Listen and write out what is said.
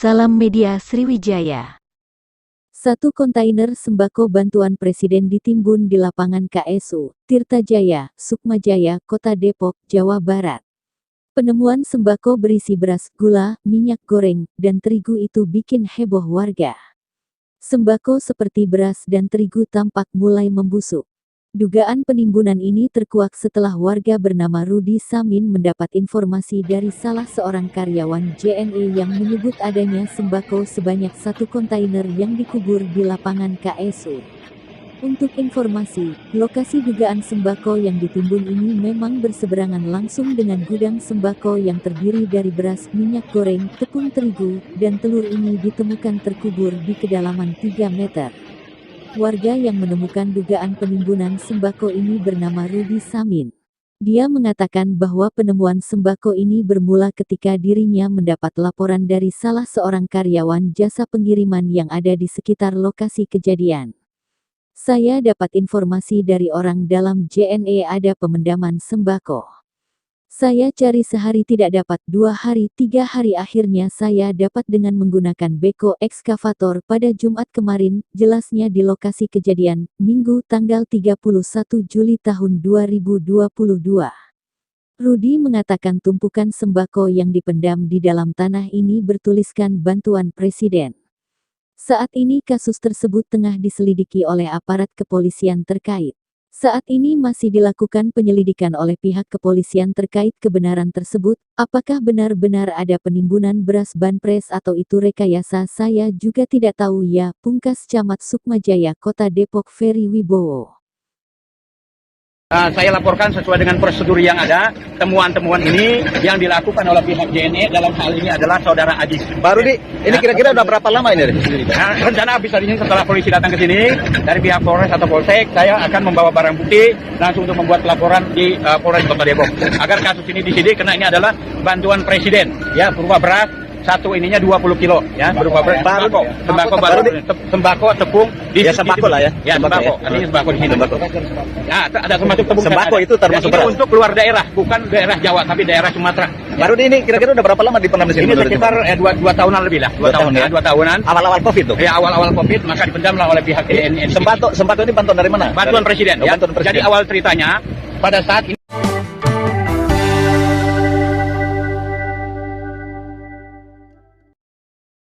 Salam Media Sriwijaya. Satu kontainer sembako bantuan Presiden ditimbun di lapangan KSU, Tirtajaya, Sukmajaya, Kota Depok, Jawa Barat. Penemuan sembako berisi beras, gula, minyak goreng, dan terigu itu bikin heboh warga. Sembako seperti beras dan terigu tampak mulai membusuk. Dugaan penimbunan ini terkuak setelah warga bernama Rudi Samin mendapat informasi dari salah seorang karyawan JNE yang menyebut adanya sembako sebanyak 1 kontainer yang dikubur di lapangan KSU. Untuk informasi, lokasi dugaan sembako yang ditimbun ini memang berseberangan langsung dengan gudang sembako yang terdiri dari beras, minyak goreng, tepung terigu, dan telur ini ditemukan terkubur di kedalaman 3 meter. Warga yang menemukan dugaan penimbunan sembako ini bernama Rudi Samin. Dia mengatakan bahwa penemuan sembako ini bermula ketika dirinya mendapat laporan dari salah seorang karyawan jasa pengiriman yang ada di sekitar lokasi kejadian. Saya dapat informasi dari orang dalam JNE ada pemendaman sembako. Saya cari sehari tidak dapat, 2 hari, 3 hari akhirnya saya dapat dengan menggunakan beko ekskavator pada Jumat kemarin, jelasnya di lokasi kejadian, Minggu tanggal 31 Juli tahun 2022. Rudi mengatakan tumpukan sembako yang dipendam di dalam tanah ini bertuliskan bantuan Presiden. Saat ini kasus tersebut tengah diselidiki oleh aparat kepolisian terkait. Saat ini masih dilakukan penyelidikan oleh pihak kepolisian terkait kebenaran tersebut, apakah benar-benar ada penimbunan beras banpres atau itu rekayasa saya juga tidak tahu ya, pungkas Camat Sukmajaya Kota Depok Ferry Wibowo. Saya laporkan sesuai dengan prosedur yang ada, temuan-temuan ini yang dilakukan oleh pihak JNE dalam hal ini adalah Saudara Ajis. Pak Rudi, ini kira-kira udah berapa lama ini? Rencana habis tadi setelah polisi datang ke sini, dari pihak Polres atau Polsek, saya akan membawa barang bukti langsung untuk membuat laporan di Polres Kota Depok. Agar kasus ini disidik, karena ini adalah bantuan Presiden, ya, berupa beras, satu ininya 20 kilo, ya, berupa beras, sembako, tepung, Ya sembako lah ya. Ya, sembako. Artinya sembako di sini. Nah, ada termasuk tepung. Sembako itu termasuk beras. Untuk luar daerah, bukan daerah Jawa, tapi daerah Sumatera. Pak Rudi, ini kira-kira udah berapa lama dipendam di sini? Ini sekitar 2 tahunan lebih lah. 2 tahun ya. 2 tahunan. Awal-awal Covid tuh? Ya, awal-awal Covid, maka dipendamlah oleh pihak JNE. Sembako ini bantuan dari mana? Bantuan Presiden, ya. Bantuan Presiden. Jadi awal ceritanya, pada saat ini